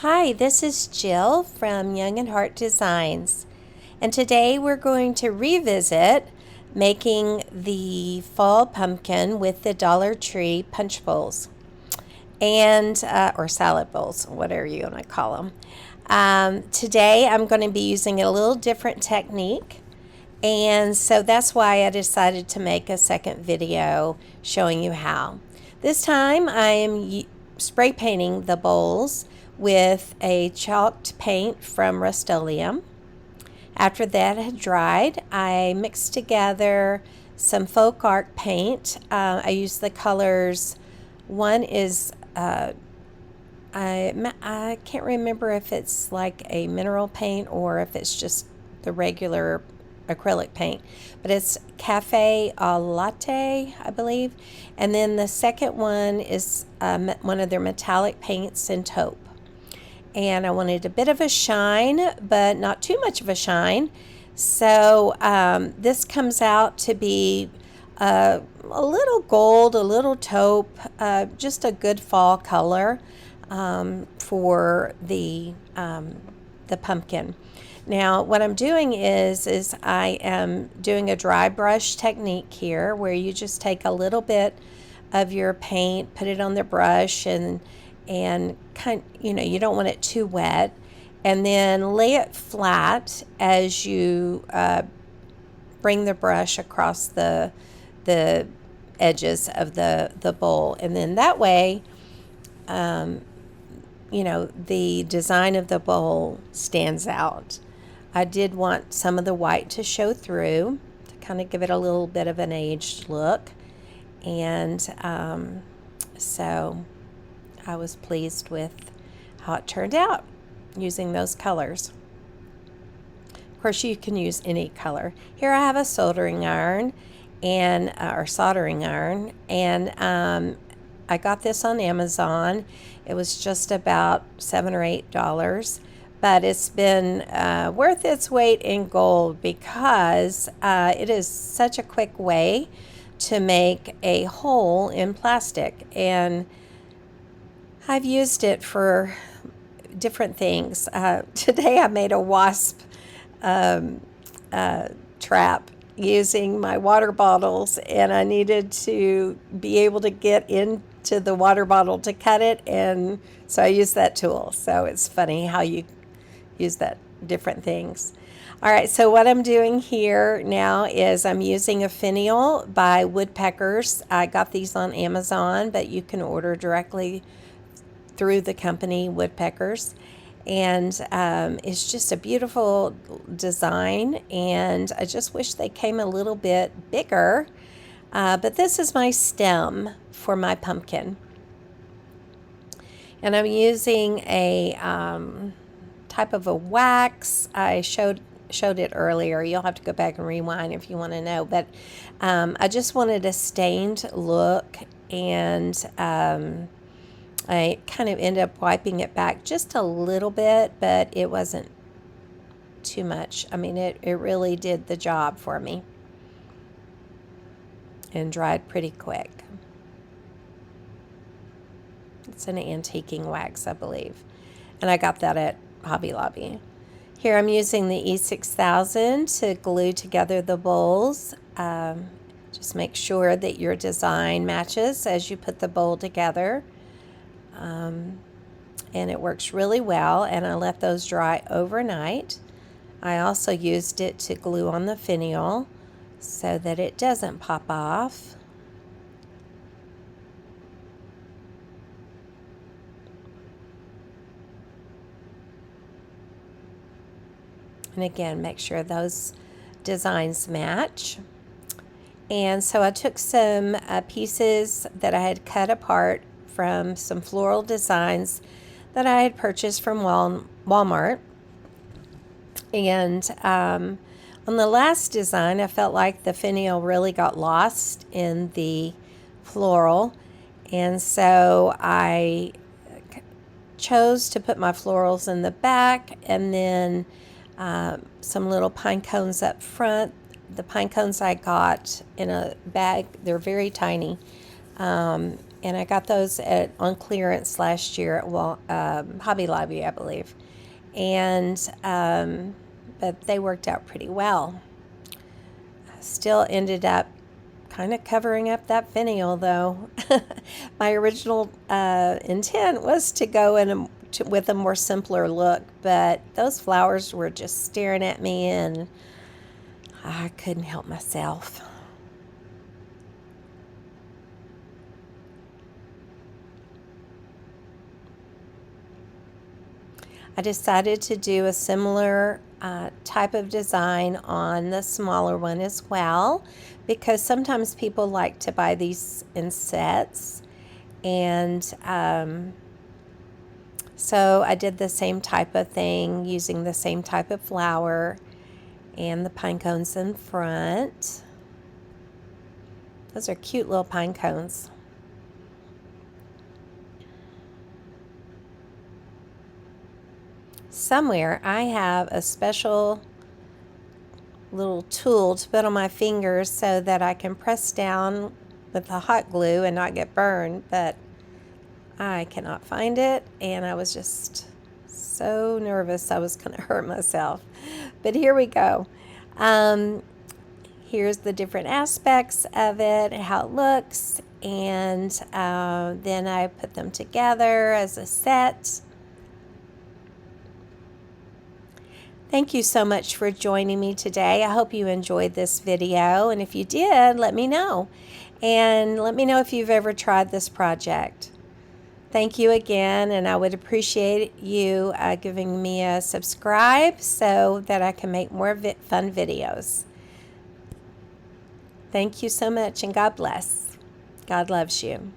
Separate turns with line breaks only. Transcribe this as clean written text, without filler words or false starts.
Hi, this is Jill from Young and Heart Designs, and today we're going to revisit making the fall pumpkin with the Dollar Tree punch bowls and or salad bowls, whatever you want to call them. Today I'm going to be using a little different technique, and so that's why I decided to make a second video showing you how. This time I am spray painting the bowls with a chalked paint from Rust-Oleum. After that had dried, I mixed together some Folk Art paint. I used the colors. One is I can't remember if it's like a mineral paint or if it's just the regular acrylic paint, but it's Cafe au Latte, I believe. And then the second one is one of their metallic paints in taupe. And I wanted a bit of a shine, but not too much of a shine. So this comes out to be a little gold, a little taupe, just a good fall color for the pumpkin. Now, what I'm doing is I am doing a dry brush technique here, where you just take a little bit of your paint, put it on the brush, and you don't want it too wet, and then lay it flat as you bring the brush across the edges of the bowl, and then that way the design of the bowl stands out. I did want some of the white to show through to kind of give it a little bit of an aged look, and so I was pleased with how it turned out using those colors. Of course, you can use any color. Here I have a soldering iron and I got this on Amazon. It was just about $7 or $8, but it's been worth its weight in gold because it is such a quick way to make a hole in plastic, and I've used it for different things. Today I made a wasp trap using my water bottles, and I needed to be able to get into the water bottle to cut it, and so I used that tool. So it's funny how you use that different things. All right, so what I'm doing here now is I'm using a finial by Woodpeckers. I got these on Amazon, but you can order directly through the company Woodpeckers, and it's just a beautiful design, and I just wish they came a little bit bigger, but this is my stem for my pumpkin, and I'm using a type of a wax. I showed it earlier. You'll have to go back and rewind if you want to know, but I just wanted a stained look, and I kind of ended up wiping it back just a little bit, but it wasn't too much. I mean, it really did the job for me and dried pretty quick. It's an antiquing wax, I believe, and I got that at Hobby Lobby. Here I'm using the E6000 to glue together the bowls. Just make sure that your design matches as you put the bowl together. And it works really well, and I let those dry overnight. I also used it to glue on the finial so that it doesn't pop off. And again, make sure those designs match. And so I took some pieces that I had cut apart from some floral designs that I had purchased from Walmart. And on the last design, I felt like the finial really got lost in the floral, and so I chose to put my florals in the back, and then some little pine cones up front. The pine cones I got in a bag. They're very tiny. And I got those on clearance last year at Hobby Lobby, I believe. And but they worked out pretty well. Still ended up kind of covering up that finial, though. My original intent was to go in with a more simpler look, but those flowers were just staring at me, and I couldn't help myself. I decided to do a similar type of design on the smaller one as well, because sometimes people like to buy these in sets, and so I did the same type of thing using the same type of flower and the pine cones in front. Those are cute little pine cones. Somewhere I have a special little tool to put on my fingers so that I can press down with the hot glue and not get burned, but I cannot find it, and I was just so nervous I was going to hurt myself. But here we go. Here's the different aspects of it, how it looks, and then I put them together as a set. Thank you so much for joining me today. I hope you enjoyed this video, and if you did, let me know. And let me know if you've ever tried this project. Thank you again, and I would appreciate you giving me a subscribe so that I can make more fun videos. Thank you so much, and God bless. God loves you.